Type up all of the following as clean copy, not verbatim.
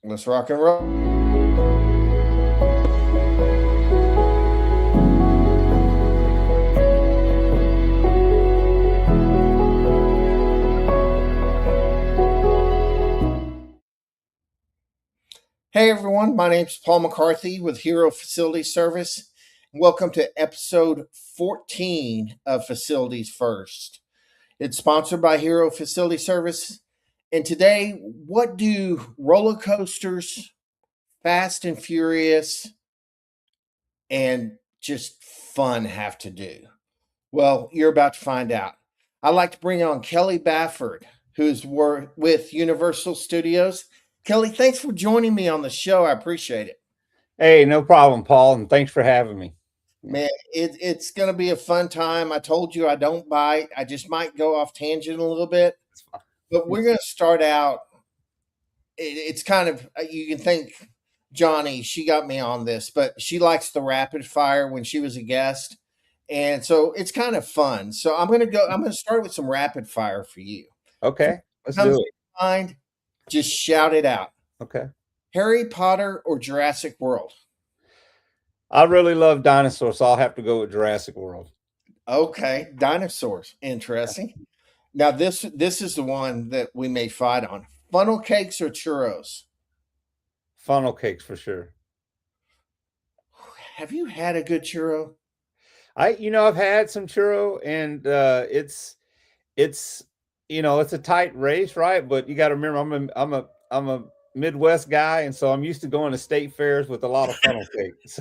Let's rock and roll. Hey everyone, my name is Paul McCarthy with Hero Facility Service. Welcome to episode 14 of Facilities First. It's sponsored by Hero Facility Service. And today, what do roller coasters, Fast and Furious, and just fun have to do? Well, you're about to find out. I'd like to bring on Kelley Bafford, who's with Universal Studios. Kelley, thanks for joining me on the show. I appreciate it. Hey, no problem, Paul, and thanks for having me. Man, it's going to be a fun time. I told you I don't bite. I just might go off tangent a little bit, but we're going to start out. It's kind of, you can think Johnny, she got me on this, but she likes the rapid fire when she was a guest. And so it's kind of fun. So I'm going to start with some rapid fire for you. Okay, let's Comes do to it. mind, just shout it out. Okay. Harry Potter or Jurassic World? I really love dinosaurs, so I'll have to go with Jurassic World. Okay, dinosaurs. Interesting. Now this is the one that we may fight on. Funnel cakes or churros? Funnel cakes for sure. Have you had a good churro? I've had some churro, and it's it's a tight race, right? But you got to remember, I'm a Midwest guy, and so I'm used to going to state fairs with a lot of funnel cakes.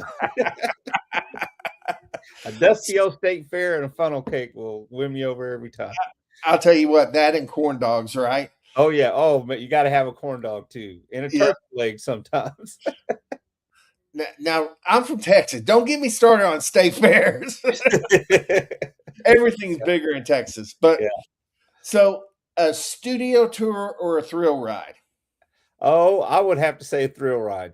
A dusty old state fair and a funnel cake will win me over every time. I'll tell you what, that and corn dogs, right? Oh yeah. Oh, but you got to have a corn dog too, and a Yeah. turkey leg sometimes. Now I'm from Texas. Don't get me started on state fairs. Everything's bigger in Texas. But Yeah. so a studio tour or a thrill ride? Oh, I would have to say thrill ride.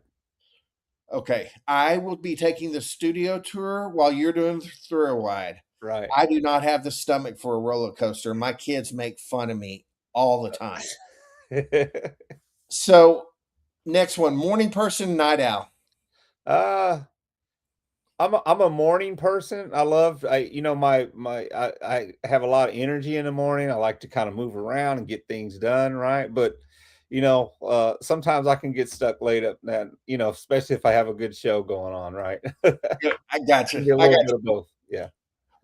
Okay, I will be taking the studio tour while you're doing the thrill ride. Right. I do not have the stomach for a roller coaster. My kids make fun of me all the time. So, next one, morning person, night owl. uh I'm a morning person. I have a lot of energy in the morning. I like to kind of move around and get things done, right? But sometimes I can get stuck late up that, especially if I have a good show going on, right? Yeah, I got you. Maybe a I got little bit you. of both. Yeah.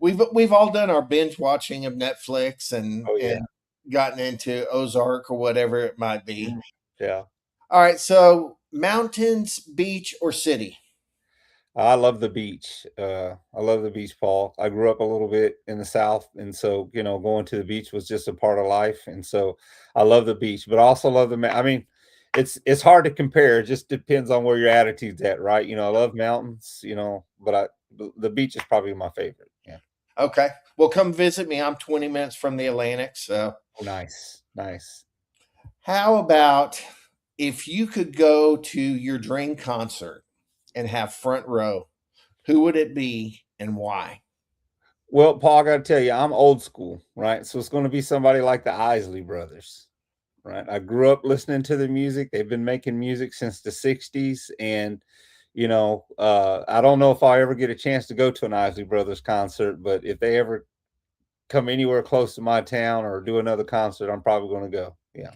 We've all done our binge watching of Netflix Oh yeah. and gotten into Ozark or whatever it might be. Yeah. All right, so mountains, beach, or city? I love the beach. I love the beach, Paul. I grew up a little bit in the South, and so going to the beach was just a part of life. And so I love the beach, but I also love I mean, it's hard to compare. It just depends on where your attitude's at, right? I love mountains, but the beach is probably my favorite. Yeah. Okay, well, come visit me. I'm 20 minutes from the Atlantic, so Oh, nice, nice. how about if you could go to your dream concert and have front row, who would it be and why? Well, Paul, I got to tell you, I'm old school, right? So it's going to be somebody like the Isley Brothers, right? I grew up listening to the music. They've been making music since the 60s. And, I don't know if I'll ever get a chance to go to an Isley Brothers concert, but if they ever come anywhere close to my town or do another concert, I'm probably going to go. Yeah.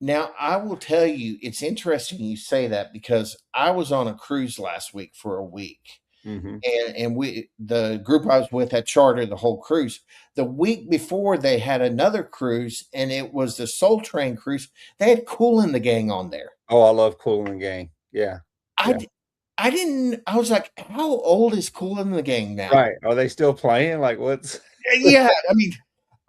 Now, I will tell you, it's interesting you say that because I was on a cruise last week for a week. Hmm. And the group I was with had chartered the whole cruise. The week before they had another cruise and it was the Soul Train cruise. They had Cool in the Gang on there. Oh, I love Cool and the Gang. Yeah. I Yeah. d- I didn't. I was like, how old is Cool in the Gang now? Right. Are they still playing? Like, what's. Yeah, I mean,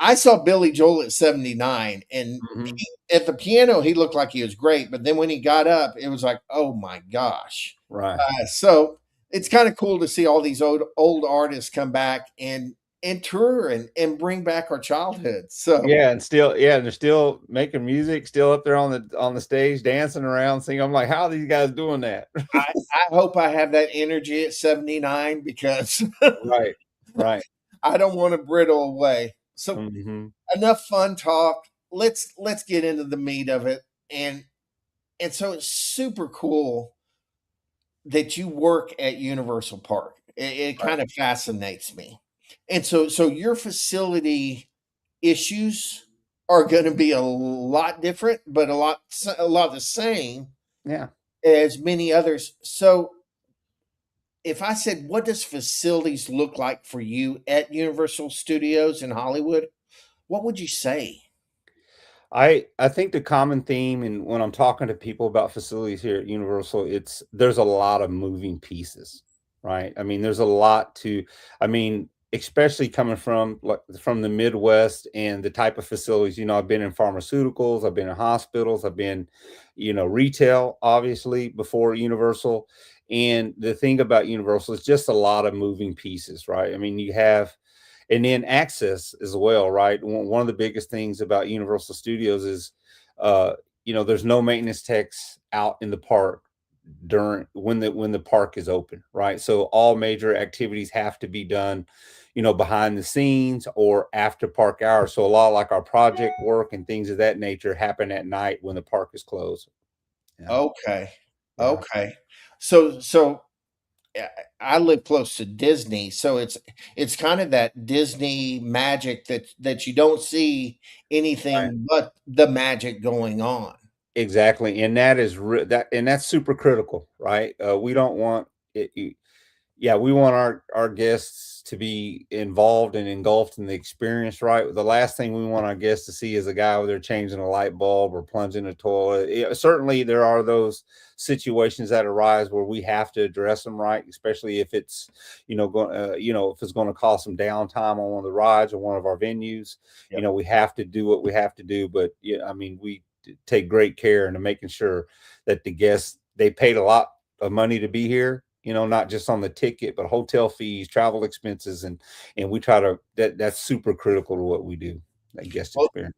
I saw Billy Joel at 79, and Mhm. at the piano he looked like he was great, but then when he got up, it was like, oh my gosh. Right. So it's kind of cool to see all these old artists come back and tour and bring back our childhood. So Yeah, and they're still making music, still up there on the stage, dancing around, singing. I'm like, how are these guys doing that? I hope I have that energy at 79 because Right, right. I don't want to brittle away. So Hmm. enough fun talk. Let's get into the meat of it. And and so it's super cool that you work at Universal Park. It Right. kind of fascinates me. And so your facility issues are going to be a lot different, but a lot the same Yeah. as many others. So if I said, what does facilities look like for you at Universal Studios in Hollywood? What would you say? I think the common theme, and when I'm talking to people about facilities here at Universal, it's there's a lot of moving pieces, right? I mean, there's a lot to, I mean, especially coming from like from the Midwest and the type of facilities, I've been in pharmaceuticals, I've been in hospitals, I've been, retail, obviously, before Universal. And the thing about Universal is just a lot of moving pieces, right? I mean, you have and then access as well, right? One of the biggest things about Universal Studios is, uh, there's no maintenance techs out in the park during when the park is open, right? So all major activities have to be done, behind the scenes or after park hours. So a lot of like our project work and things of that nature happen at night when the park is closed. Yeah, Okay. yeah. Okay. So uh, I live close to Disney, so it's kind of that Disney magic that you don't see Right. anything but the magic going on. Exactly, and that is and that's super critical, right? We don't want it. Yeah, we want our guests to be involved and engulfed in the experience, right? The last thing we want our guests to see is a guy over there changing a light bulb or plunging a toilet. Yeah, certainly, there are those situations that arise where we have to address them, right? Especially if it's, going, if it's going to cause some downtime on one of the rides or one of our venues. Yep. We have to do what we have to do, but yeah, I mean, we take great care into making sure that the guests they paid a lot of money to be here, not just on the ticket, but hotel fees, travel expenses, and we try to that's super critical to what we do, that guest Well, experience.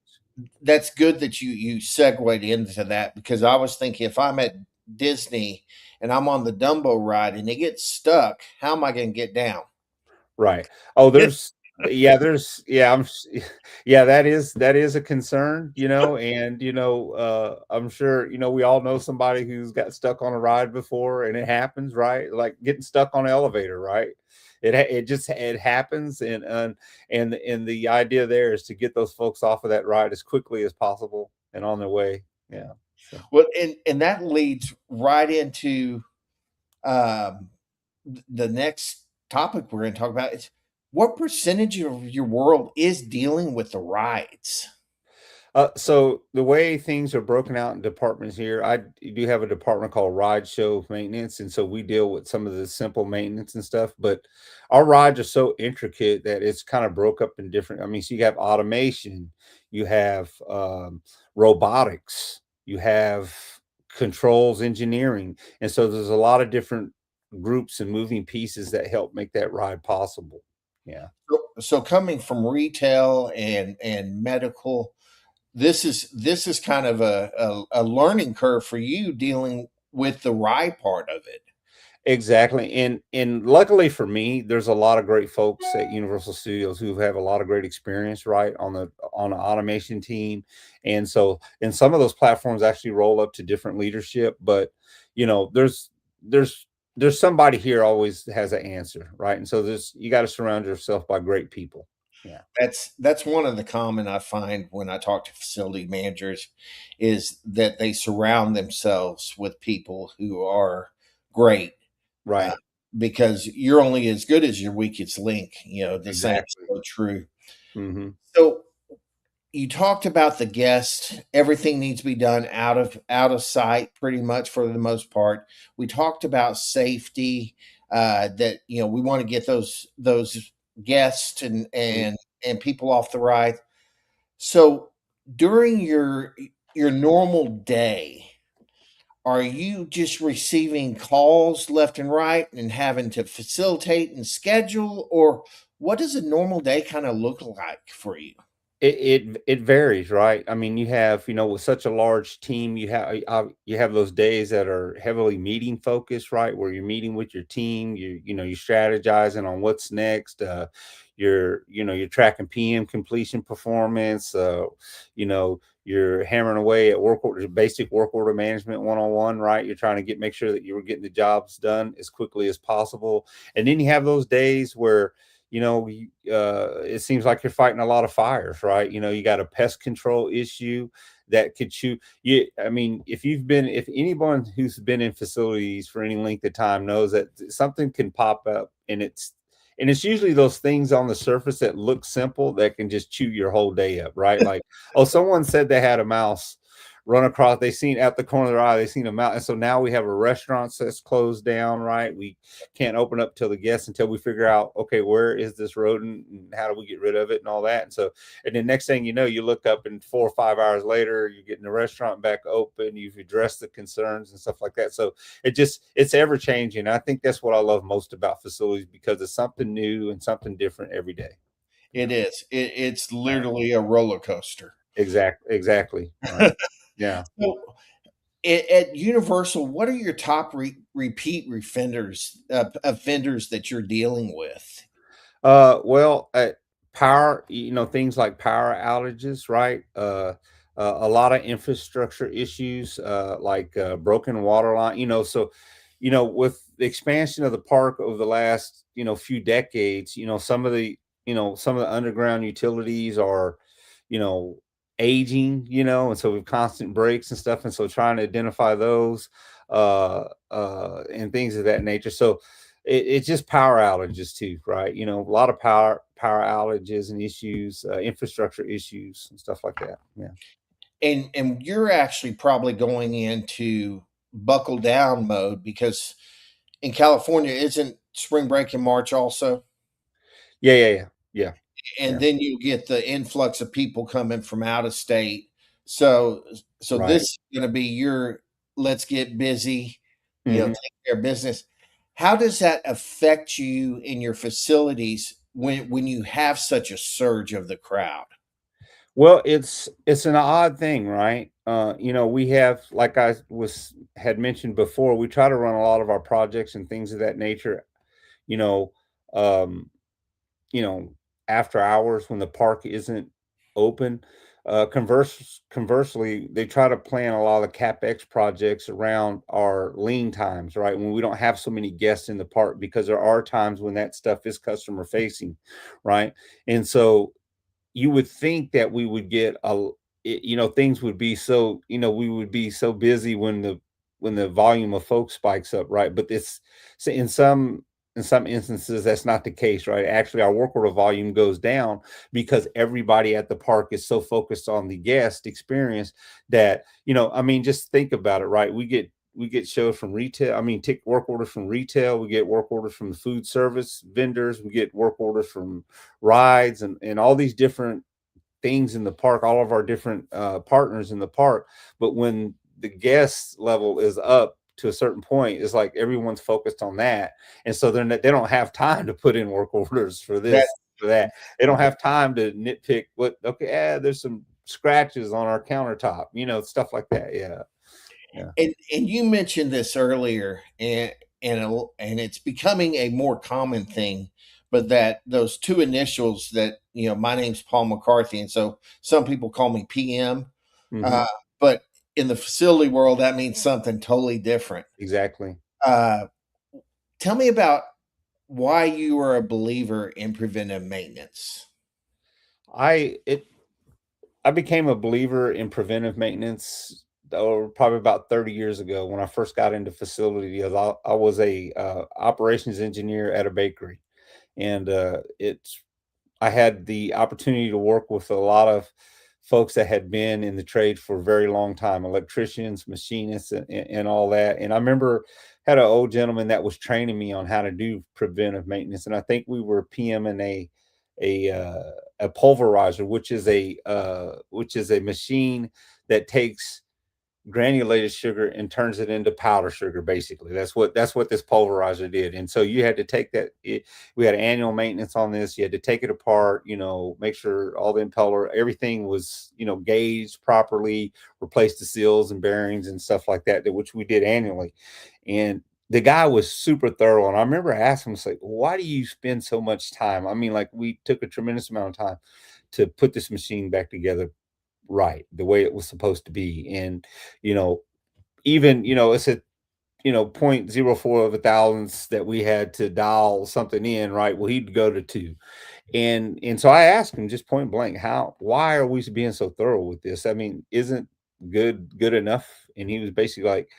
that's good that you segued into that because I was thinking if I'm at Disney and I'm on the Dumbo ride and it gets stuck, how am I going to get down? Right. Oh, yeah, that is a concern, and I'm sure, we all know somebody who's got stuck on a ride before and it happens, right? Like getting stuck on an elevator, right? It happens and the idea there is to get those folks off of that ride as quickly as possible and on their way. Yeah. So Well, and that leads right into um, the next topic we're going to talk about is what percentage of your world is dealing with the rides? So the way things are broken out in departments here, I do have a department called ride show maintenance, and so we deal with some of the simple maintenance and stuff. But our rides are so intricate that it's kind of broke up in different. I mean, so you have automation, you have robotics, you have controls engineering, and so there's a lot of different groups and moving pieces that help make that ride possible. Yeah. So coming from retail and medical, this is kind of a learning curve for you dealing with the ride part of it. Exactly, and luckily for me, there's a lot of great folks at Universal Studios who have a lot of great experience, right, on the automation team, and some of those platforms actually roll up to different leadership, but there's there's somebody here always has an answer, right, and so there's you got to surround yourself by great people. Yeah, That's one of the common I find when I talk to facility managers is that they surround themselves with people who are great, uh, right, because you're only as good as your weakest link. The saying's exactly. so true. Hmm. So you talked about the guest. Everything needs to be done out of sight, pretty much for the most part. We talked about safety. That we want to get those guests and people off the ride. So during your normal day, are you just receiving calls left and right and having to facilitate and schedule, or what does a normal day kind of look like for you? It varies, right? I mean, you have, with such a large team, you have those days that are heavily meeting focused, right? Where you're meeting with your team, you're strategizing on what's next. you're tracking PM completion performance. You're hammering away at basic work order management 101, right? You're trying to make sure that you're getting the jobs done as quickly as possible. And then you have those days where, it seems like you're fighting a lot of fires, right? You got a pest control issue that could chew you. I mean, if anyone who's been in facilities for any length of time knows that something can pop up, and it's usually those things on the surface that look simple that can just chew your whole day up, right? Like, oh, someone said they had a mouse run across, they seen at the corner of their eye, they seen a mouse. And so now we have a restaurant that's closed down, right? We can't open up till the guests until we figure out, okay, where is this rodent and how do we get rid of it and all that. And then next thing you know, you look up and 4 or 5 hours later, you're getting the restaurant back open, you've addressed the concerns and stuff like that. So it's ever changing. I think that's what I love most about facilities, because it's something new and something different every day. It is. It's literally a roller coaster. Exactly. Right. Yeah. So, at Universal, what are your top repeat offenders that you're dealing with? Well, power, things like power outages, right? A lot of infrastructure issues, like broken water line, so, with the expansion of the park over the last, few decades, some of the underground utilities are, you know, aging, and so we've constant breaks and stuff. And so trying to identify those, and things of that nature. So, it's just power outages too, right? A lot of power outages and issues, infrastructure issues and stuff like that. Yeah. And you're actually probably going into buckle down mode, because in California, isn't spring break in March also? Yeah. Yeah. Yeah. Yeah. And Yeah. then you get the influx of people coming from out of state. So this Right. is going to be your let's get busy, Hmm. take care of business. How does that affect you in your facilities when you have such a surge of the crowd? Well, it's an odd thing, right? We have, like I was had mentioned before, we try to run a lot of our projects and things of that nature, you know, um, you know, after hours when the park isn't open. Conversely, they try to plan a lot of capex projects around our lean times, right? When we don't have so many guests in the park, because there are times when that stuff is customer facing, right? And so you would think that we would get things would be so, we would be so busy when the volume of folks spikes up, right? But this, so in some instances, that's not the case, right? Actually, our work order volume goes down because everybody at the park is so focused on the guest experience that, I mean, just think about it, right? We get shows from retail. I mean, take work orders from retail. We get work orders from the food service vendors. We get work orders from rides and all these different things in the park, all of our different partners in the park. But when the guest level is up to a certain point, it's like everyone's focused on that. And so they don't have time to put in work orders for That this, for that. They don't have time to nitpick okay, there's some scratches on our countertop, stuff like that. Yeah. Yeah. and you mentioned this earlier, and it's becoming a more common thing, but that those two initials that, my name's Paul McCarthy, and so some people call me PM, Hmm. uh, but in the facility world, that means something totally different. Exactly. Uh, Tell me about why you are a believer in preventive maintenance. I it I became a believer in preventive maintenance, probably about 30 years ago when I first got into facilities. I was a operations engineer at a bakery, and I had the opportunity to work with a lot of folks that had been in the trade for a very long time, electricians, machinists, and all that. And I remember had an old gentleman that was training me on how to do preventive maintenance, and I think we were PMing a uh, a pulverizer, which is a machine that takes granulated sugar and turns it into powder sugar. Basically, that's what this pulverizer did. And so you had to take we had annual maintenance on this. You had to take it apart, make sure all the impeller, everything was, gauged properly, replace the seals and bearings and stuff like that, which we did annually. And the guy was super thorough. And I remember asking him, it's like, why do you spend so much time? I mean, like, we took a tremendous amount of time to put this machine back together right, the way it was supposed to be. And, you know, even, it's a, 0.04 of a thousandths that we had to dial something in, right? Well, he'd go to two. And so I asked him just point blank, why are we being so thorough with this? I mean, isn't good enough? And he was basically like,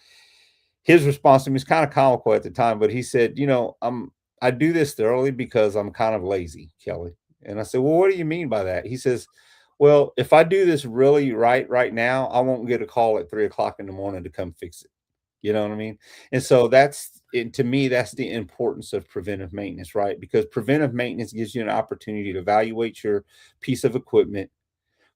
his response to me was kind of comical at the time, but he said, I do this thoroughly because I'm kind of lazy, Kelley. And I said, well, what do you mean by that? He says, well, if I do this really right now, I won't get a call at 3 o'clock in the morning to come fix it. You know what I mean? And so that's it, to me, that's the importance of preventive maintenance, right? Because preventive maintenance gives you an opportunity to evaluate your piece of equipment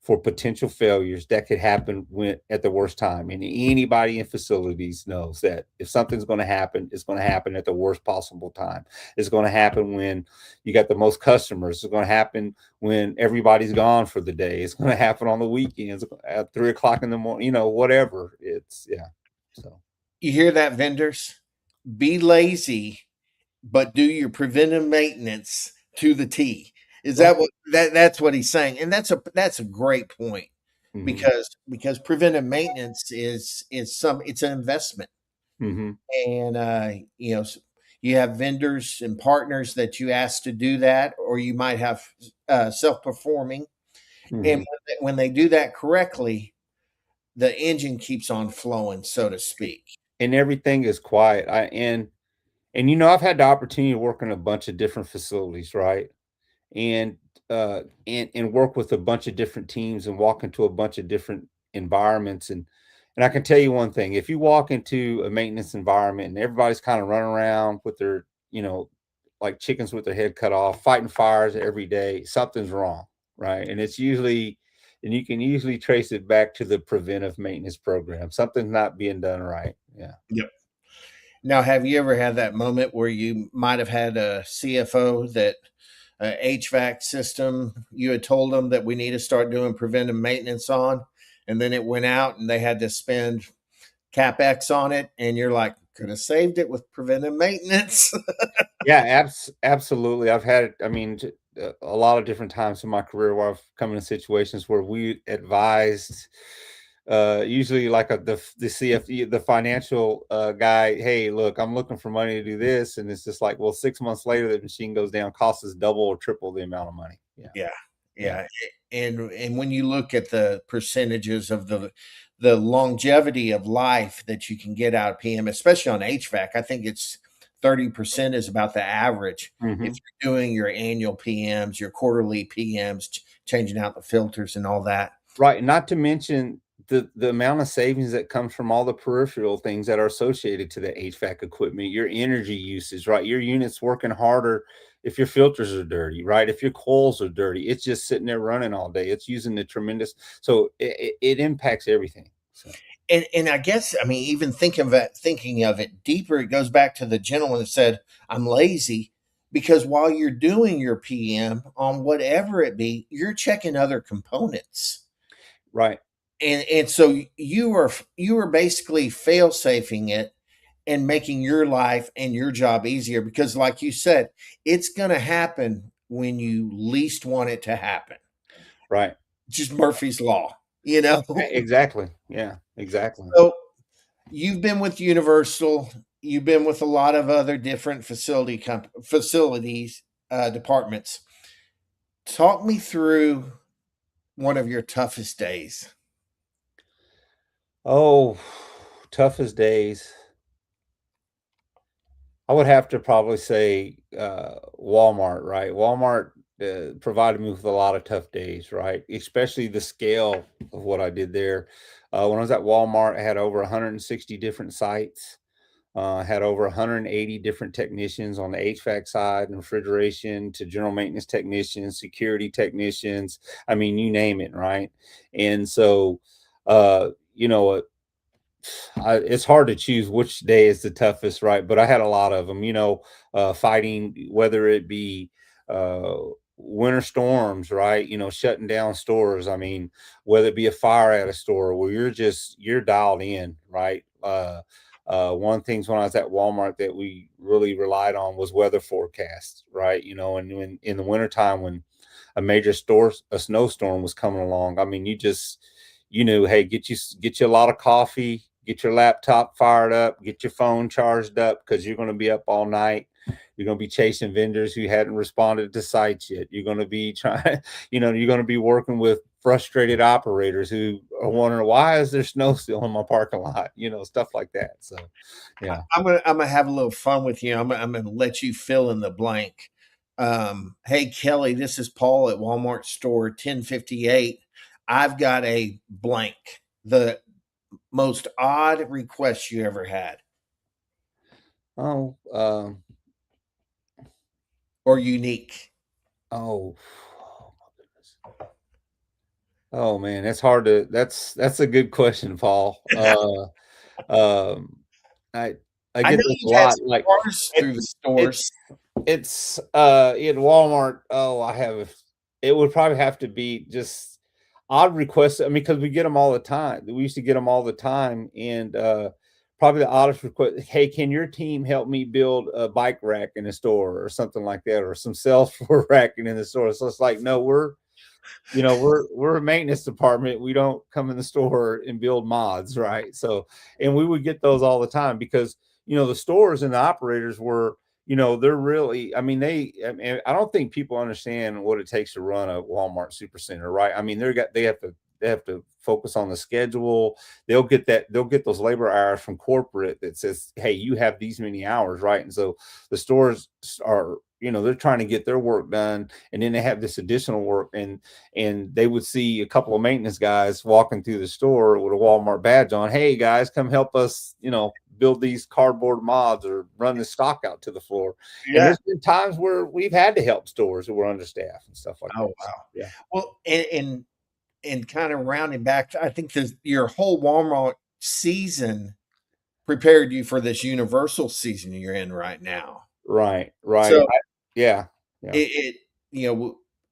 for potential failures that could happen when at the worst time. And anybody in facilities knows that if something's going to happen, it's going to happen at the worst possible time. It's going to happen when you got the most customers. It's going to happen when everybody's gone for the day. It's going to happen on the weekends at 3 o'clock in the morning, whatever. Yeah. So You hear that, vendors? Be lazy, but do your preventive maintenance to the T. Is right. that what that's what he's saying? And that's a great point, Mm-hmm. because preventive maintenance it's an investment. Mm-hmm. And you have vendors and partners that you ask to do that, or you might have self-performing. And Mm-hmm. when they do that correctly, the engine keeps on flowing, so to speak. And everything is quiet. And I've had the opportunity to work in a bunch of different facilities, right? And and work with a bunch of different teams and walk into a bunch of different environments. And I can tell you one thing: if you walk into a maintenance environment and everybody's kind of running around with their, like chickens with their head cut off, fighting fires every day, something's wrong, right? And you can usually trace it back to the preventive maintenance program. Something's not being done right. Yeah. Yep. Now, have you ever had that moment where you might have had a CFO that HVAC system, you had told them that we need to start doing preventive maintenance on, and then it went out and they had to spend CapEx on it, and you're like, could have saved it with preventive maintenance. Yeah, absolutely. I've had, I mean, a lot of different times in my career where I've come into situations where we advised, usually like the CFE, the financial guy, hey, look, I'm looking for money to do this, and it's just like, well, 6 months later, the machine goes down, costs us double or triple the amount of money. Yeah, Yeah, yeah, yeah, and when you look at the percentages of the longevity of life that you can get out of PM, especially on HVAC, I think it's 30% is about the average. If hmm you're doing your annual PMs, your quarterly PMs, changing out the filters and all that. right. Not to mention the amount of savings that comes from all the peripheral things that are associated to the HVAC equipment, your energy usage, right? Your unit's working harder if your filters are dirty, right? If your coils are dirty, it's just sitting there running all day. It's using the tremendous, so it impacts everything. So And I guess, I mean, even thinking of it deeper, it goes back to the gentleman that said, "I'm lazy," because while you're doing your PM on whatever it be, you're checking other components. right, And so you are basically fail safing it and making your life and your job easier, because like you said, it's going to happen when you least want it to happen. right. Just Murphy's law. Exactly. Yeah, exactly. So you've been with Universal, you've been with a lot of other different facilities, departments. Talk me through one of your toughest days. Oh, toughest days. I would have to probably say Walmart, right? Walmart provided me with a lot of tough days, right? Especially the scale of what I did there. When I was at Walmart, I had over 160 different sites, had over 180 different technicians on the HVAC side and refrigeration to general maintenance technicians, security technicians. I mean, you name it, right? And so, you know, it's hard to choose which day is the toughest, right? But I had a lot of them, fighting, whether it be uh, winter storms, right? Shutting down stores. I mean, whether it be a fire at a store where you're dialed in, right? One of the things when I was at Walmart that we really relied on was weather forecasts, right? And when in the wintertime when a snowstorm was coming along, I mean, you knew, hey, get you a lot of coffee, get your laptop fired up, get your phone charged up because you're going to be up all night. You're going to be chasing vendors who hadn't responded to sites yet. You're going to be trying, you're going to be working with frustrated operators who are wondering, why is there snow still in my parking lot? Stuff like that. So, yeah. I'm gonna have a little fun with you. I'm gonna let you fill in the blank. Hey Kelley, this is Paul at Walmart store 1058. I've got a blank. The most odd request you ever had, Oh, or unique? oh, oh my goodness. Oh man, that's a good question, Paul. Um, I I I know get this a you've had lot. some Like cars through the it's stores. it's it's in Walmart. Oh, it would probably have to be just odd requests. I mean, because we get them all the time. We used to get them all the time, and probably the oddest request. Hey, can your team help me build a bike rack in the store or something like that, or some shelves for racking in the store? So it's like, no, we're a maintenance department. We don't come in the store and build mods, right? So, and we would get those all the time because the stores and the operators were, they're really, I mean, I don't think people understand what it takes to run a Walmart supercenter, right? I mean, they have to focus on the schedule. They'll get those labor hours from corporate that says, hey, you have these many hours, right? And so the stores are, they're trying to get their work done, and then they have this additional work, and they would see a couple of maintenance guys walking through the store with a Walmart badge on. Hey guys, come help us, build these cardboard mods or run the stock out to the floor. And Yeah. there's been times where we've had to help stores who were understaffed and stuff like Oh that. So, wow. yeah. Well, and kind of rounding back, I think your whole Walmart season prepared you for this universal season you're in right now. Right. Right. So Yeah. Yeah. it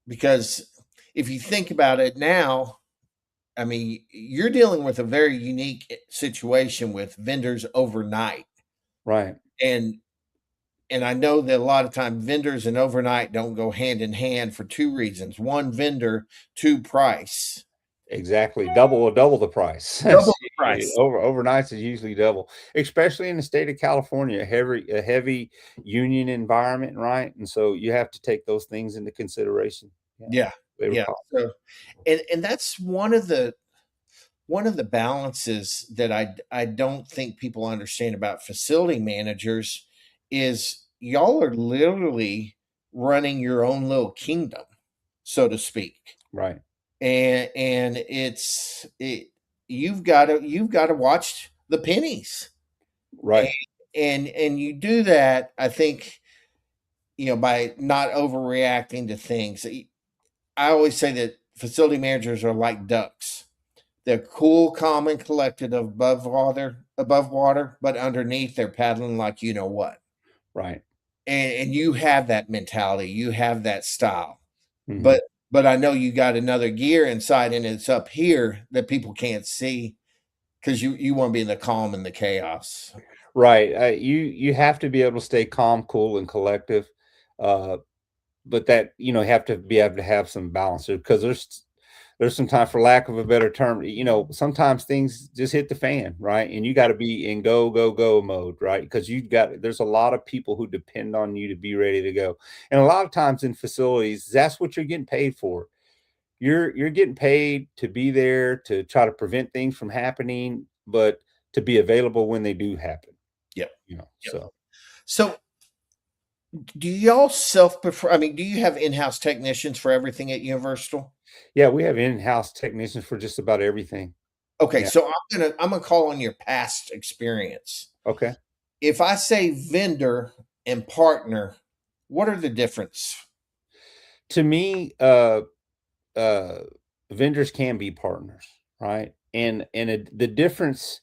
because if you think about it now, I mean, you're dealing with a very unique situation with vendors overnight, Right. and I know that a lot of time vendors and overnight don't go hand in hand for two reasons: one, vendor; two, price. Exactly. Double the price. Double the price. Overnights is usually double, especially in the state of California, a heavy union environment, right? And so you have to take those things into consideration. Yeah. Yeah, Labor yeah. cost. So, and that's one of the balances that I don't think people understand about facility managers is y'all are literally running your own little kingdom, so to speak. Right. And you've got to watch the pennies. Right. And you do that, I think, by not overreacting to things. I always say that facility managers are like ducks. They're cool, calm, and collected above water, but underneath they're paddling like you know what. Right. And you have that mentality, you have that style. Mhm. But I know you got another gear inside, and it's up here that people can't see because you want to be in the calm and the chaos. Right. You have to be able to stay calm, cool, and collective. Uh, but that you have to be able to have some balance there because there's some time, for lack of a better term, sometimes things just hit the fan, right? And you got to be in go go go mode, right? Because there's a lot of people who depend on you to be ready to go, and a lot of times in facilities, that's what you're getting paid for. You're getting paid to be there to try to prevent things from happening, but to be available when they do happen. Yep. Yep. So So do y'all self prefer? I mean, do you have in-house technicians for everything at Universal? yeah, we have in-house technicians for just about everything. Okay, Yeah. so I'm gonna call on your past experience. Okay. If I say vendor and partner, what are the difference? To me, uh, vendors can be partners, right? And the difference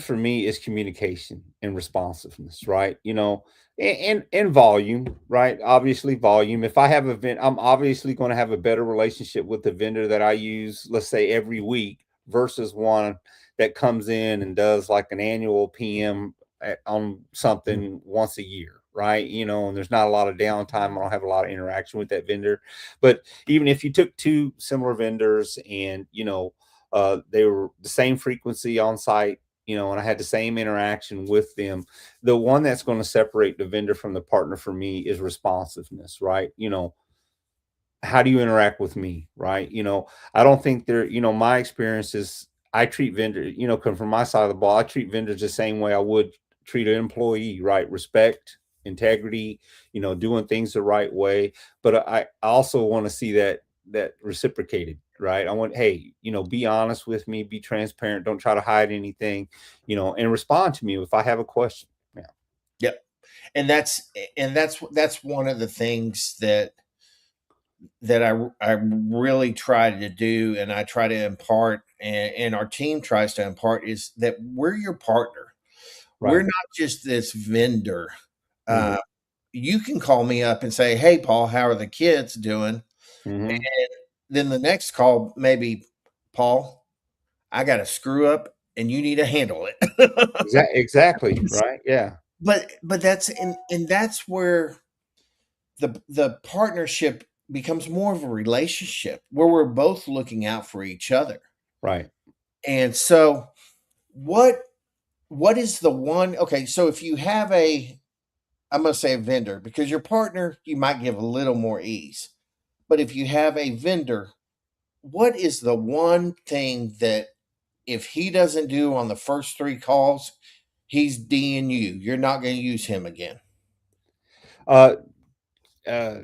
for me is communication and responsiveness, right? And volume, right? Obviously, volume. If I have a vent, I'm obviously going to have a better relationship with the vendor that I use, let's say every week, versus one that comes in and does like an annual PM on something once a year, right? And there's not a lot of downtime. I don't have a lot of interaction with that vendor. But even if you took two similar vendors and, they were the same frequency on site, and I had the same interaction with them, the one that's going to separate the vendor from the partner for me is responsiveness, right? How do you interact with me, right? I don't think my experience is I treat vendors, come from my side of the ball, I treat vendors the same way I would treat an employee, right? Respect, integrity, doing things the right way. But I also want to see that reciprocated, right? I want, hey, be honest with me, be transparent, don't try to hide anything, and respond to me if I have a question. Yeah. Yep. And that's one of the things that I really try to do, and I try to impart, and our team tries to impart, is that we're your partner. We're Right. not just this vendor. Hmm. Uh, you can call me up and say, "Hey, Paul, how are the kids doing?" Hmm. And then the next call, maybe, "Paul, I got a screw up, and you need to handle it." Exactly. Right. Yeah. But that's where the partnership becomes more of a relationship where we're both looking out for each other. Right. And so what what is the one, okay, so if you have a, I'm going to say a vendor, because your partner you might give a little more ease. But if you have a vendor, what is the one thing that if he doesn't do on the first 3 calls, he's D'ing you. You're not going to use him again. Uh, uh,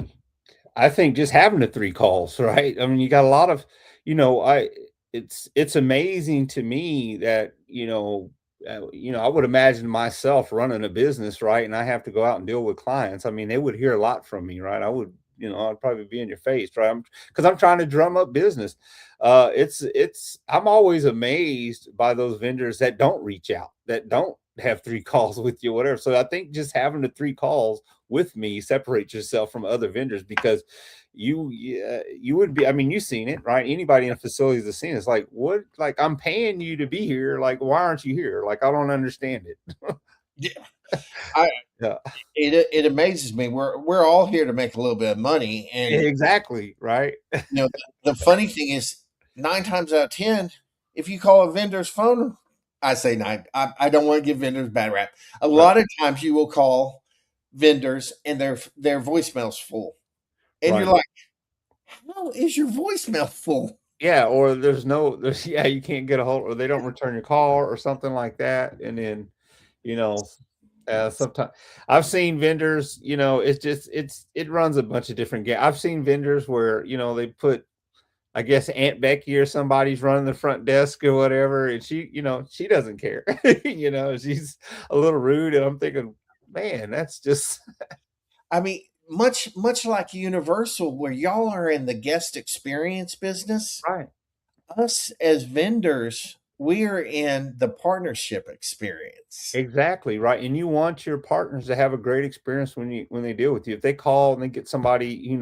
I think just having the 3 calls, right? I mean, you got a lot of, I it's amazing to me that, I would imagine myself running a business, right? And I have to go out and deal with clients. I mean, they would hear a lot from me, right? I'd probably be in your face, right? Because I'm trying to drum up business. I'm always amazed by those vendors that don't reach out, that don't have 3 calls with you, whatever. So I think just having the 3 calls with me separates yourself from other vendors because you would be, I mean, you've seen it, right? Anybody in facilities has seen it. It's like, what, like, I'm paying you to be here, like, why aren't you here? Like, I don't understand it. Yeah, I Yeah. it amazes me. We're all here to make a little bit of money, and Exactly, right. the funny thing is, 9 times out of 10, if you call a vendor's phone, I say 9. I don't want to give vendors bad rap. A Right. lot of times you will call vendors and their voicemail's full, and you're Right. like, "How is your voicemail full?" Yeah, or there's yeah, you can't get a hold, or they don't return your call or something like that. And then, you know, sometimes I've seen vendors, it's just it runs a bunch of different games. I've seen vendors where, they put, I guess, Aunt Becky or somebody's running the front desk or whatever, and she doesn't care. She's a little rude, and I'm thinking, man, that's just I mean, much like Universal, where y'all are in the guest experience business, right. us as vendors, we are in the partnership experience. Exactly, right, and you want your partners to have a great experience when they deal with you. If they call and they get somebody,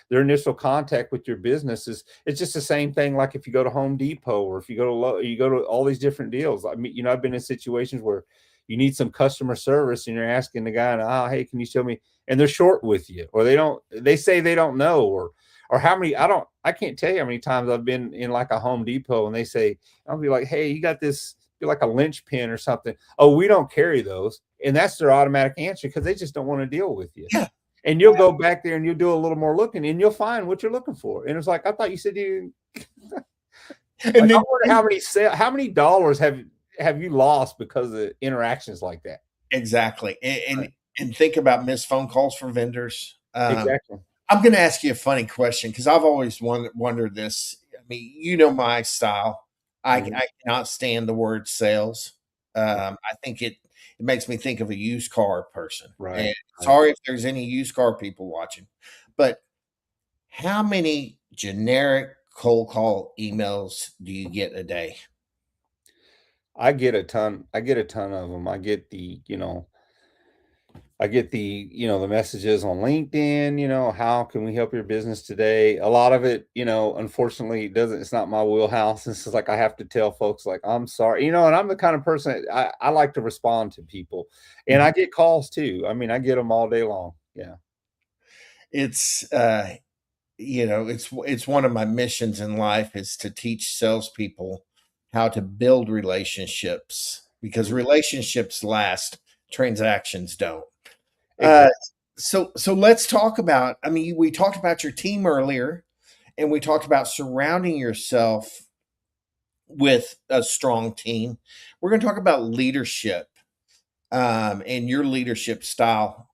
their initial contact with your business is, it's just the same thing like if you go to Home Depot or if you go to you go to all these different deals. I mean, I've been in situations where you need some customer service and you're asking the guy, "Oh, hey, can you show me?" And they're short with you, or they say they don't know, or how many, I can't tell you how many times I've been in like a Home Depot and they say, I'll be like, "Hey, you got this, like a lynch pin or something." "Oh, we don't carry those." And that's their automatic answer because they just don't want to deal with you. Yeah. And you'll go back there and you'll do a little more looking and you'll find what you're looking for. And it's like, I thought you said you, And like, I then wonder how many dollars have you lost because of interactions like that? exactly. And Right. and, and think about missed phone calls from vendors. Exactly. I'm going to ask you a funny question because I've always wondered this. I mean, you know my style. Mhm. I cannot stand the word sales. I think it makes me think of a used car person. Right. And Right. sorry if there's any used car people watching, but how many generic cold call emails do you get a day? I get a ton of them. I get the, I get the messages on LinkedIn, how can we help your business today? A lot of it, unfortunately it's not my wheelhouse. This is like, I have to tell folks like, I'm sorry, and I'm the kind of person, I like to respond to people, and Mhm. I get calls too. I mean, I get them all day long. Yeah. It's it's one of my missions in life is to teach salespeople how to build relationships because relationships last, transactions don't. Uh, Exactly. so let's talk about. I mean, we talked about your team earlier, and we talked about surrounding yourself with a strong team. We're going to talk about leadership and your leadership style.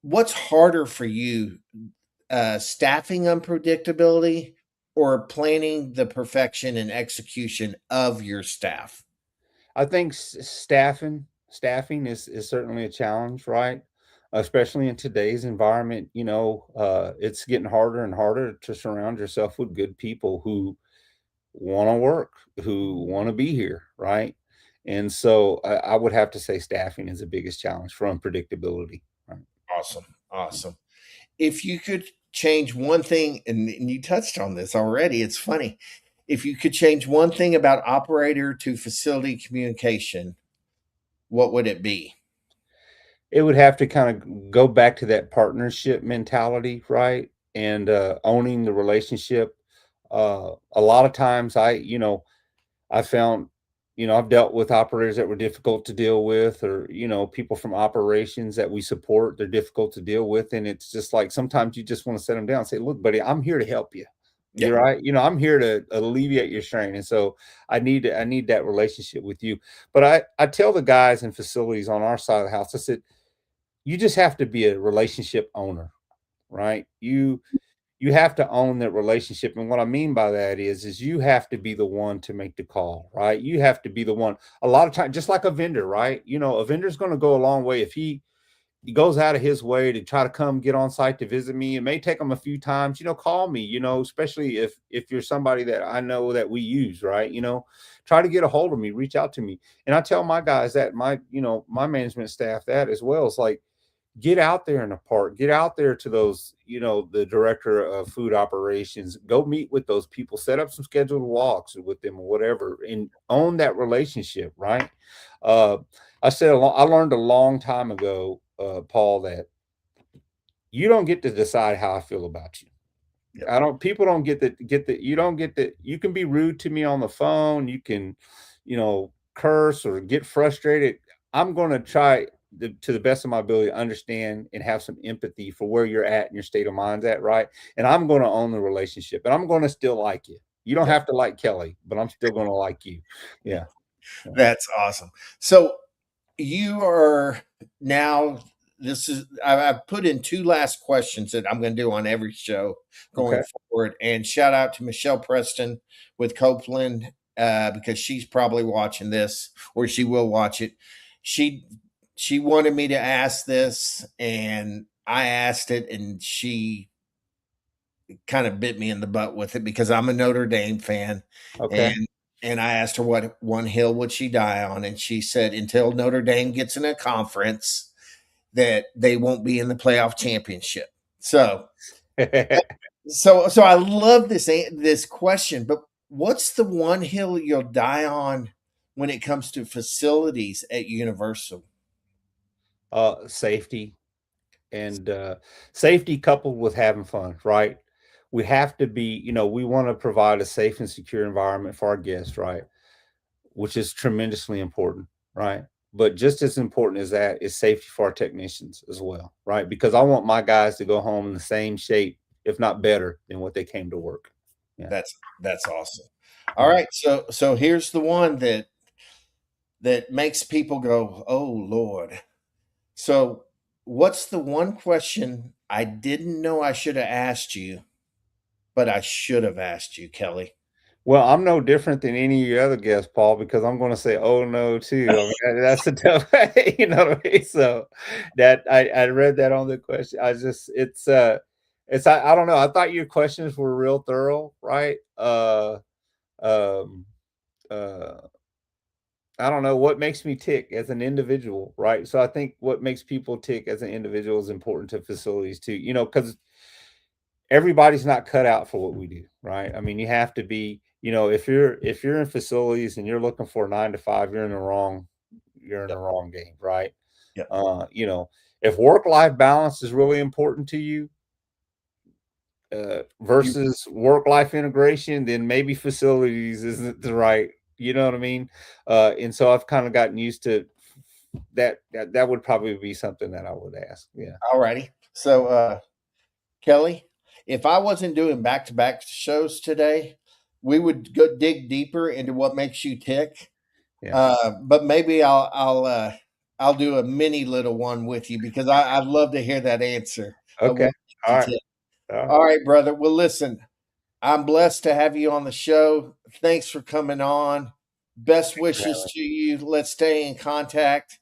What's harder for you, staffing unpredictability or planning the perfection and execution of your staff? I think staffing is certainly a challenge, right? Especially in today's environment, it's getting harder and harder to surround yourself with good people who want to work, who want to be here, right? And so I would have to say staffing is the biggest challenge for unpredictability. Right? Awesome. Awesome. If you could change one thing, and you touched on this already, it's funny. If you could change one thing about operator to facility communication, what would it be? It would have to kind of go back to that partnership mentality, right? And owning the relationship. A lot of times I found, I've dealt with operators that were difficult to deal with, or, people from operations that we support, they're difficult to deal with. And it's just like sometimes you just want to set them down and say, look, buddy, I'm here to help you. Yeah. You're right. I'm here to alleviate your strain. And so I need that relationship with you. But I tell the guys in facilities on our side of the house, I said, you just have to be a relationship owner, right? You have to own that relationship. And what I mean by that is you have to be the one to make the call, right? You have to be the one. A lot of time, just like a vendor, right? A vendor's going to go a long way if he goes out of his way to try to come get on site to visit me. It may take him a few times, call me, especially if you're somebody that I know that we use, right? Try to get a hold of me, reach out to me. And I tell my guys that my management staff that as well. It's like, get out there in the park, get out there to those, the director of food operations, go meet with those people, set up some scheduled walks with them or whatever, and own that relationship, right? uh I learned a long time ago, Paul, that you don't get to decide how I feel about you. Yep. I don't People don't get that you don't get that you can be rude to me on the phone, you can, curse or get frustrated. I'm going to try to the best of my ability to understand and have some empathy for where you're at and your state of mind's at, right? And I'm going to own the relationship, and I'm going to still like you. You don't Yep. have to like Kelley, but I'm still going to like you. Yeah. Yeah. That's awesome. So you are now, this is, I've put in two last questions that I'm going to do on every show going Okay. forward. And shout out to Michelle Preston with Copeland, because she's probably watching this, or she will watch it. She she wanted me to ask this, and I asked it, and she kind of bit me in the butt with it because I'm a Notre Dame fan, Okay. and I asked her what one hill would she die on, and she said until Notre Dame gets in a conference, that they won't be in the playoff championship. So, so I love this question, but what's the one hill you'll die on when it comes to facilities at Universal? Safety, and safety coupled with having fun, right? We have to be, we want to provide a safe and secure environment for our guests, right? Which is tremendously important, right? But just as important as that is safety for our technicians as well, right? Because I want my guys to go home in the same shape, if not better, than what they came to work. Yeah. That's awesome. All Yeah. right, so here's the one that makes people go, "Oh Lord." So, what's the one question I didn't know I should have asked you, but I should have asked you, Kelley? Well, I'm no different than any of your other guests, Paul, because I'm going to say, "Oh no," too. I mean, that's a tough, you know what I mean? So that I read that on the question. I don't know. I thought your questions were real thorough, right? Um, uh, I don't know what makes me tick as an individual, right? So I think what makes people tick as an individual is important to facilities too, because everybody's not cut out for what we do, right? I mean, you have to be, if you're in facilities and you're looking for a 9 to 5, you're in the wrong game, right? Yep. If work life balance is really important to you, You versus work life integration, then maybe facilities isn't the right. You know what I mean? And so I've kind of gotten used to that. That would probably be something that I would ask. Yeah, alrighty. So, Kelley, if I wasn't doing back to back shows today, we would go dig deeper into what makes you tick. yeah. But maybe I'll do a mini little one with you because I'd love to hear that answer of Okay. what makes All you right. tick. All right. All right, brother. Well, listen, I'm blessed to have you on the show. Thanks for coming on. Best Thanks for wishes having to you. Let's stay in contact,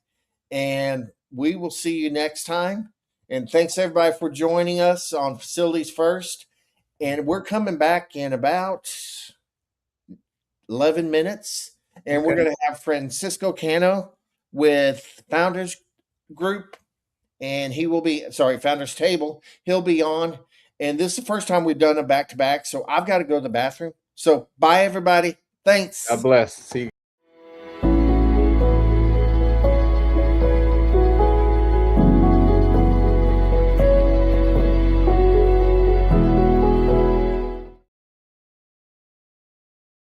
and we will see you next time. And thanks everybody for joining us on Facilities First. And we're coming back in about 11 minutes. me. And we're Okay. going to have Francisco Cano with Founders Group. And he will be, sorry, Founders Table. He'll be on. And this is the first time we've done a back to back. So I've got to go to the bathroom. So bye, everybody. God Thanks. bless. See you.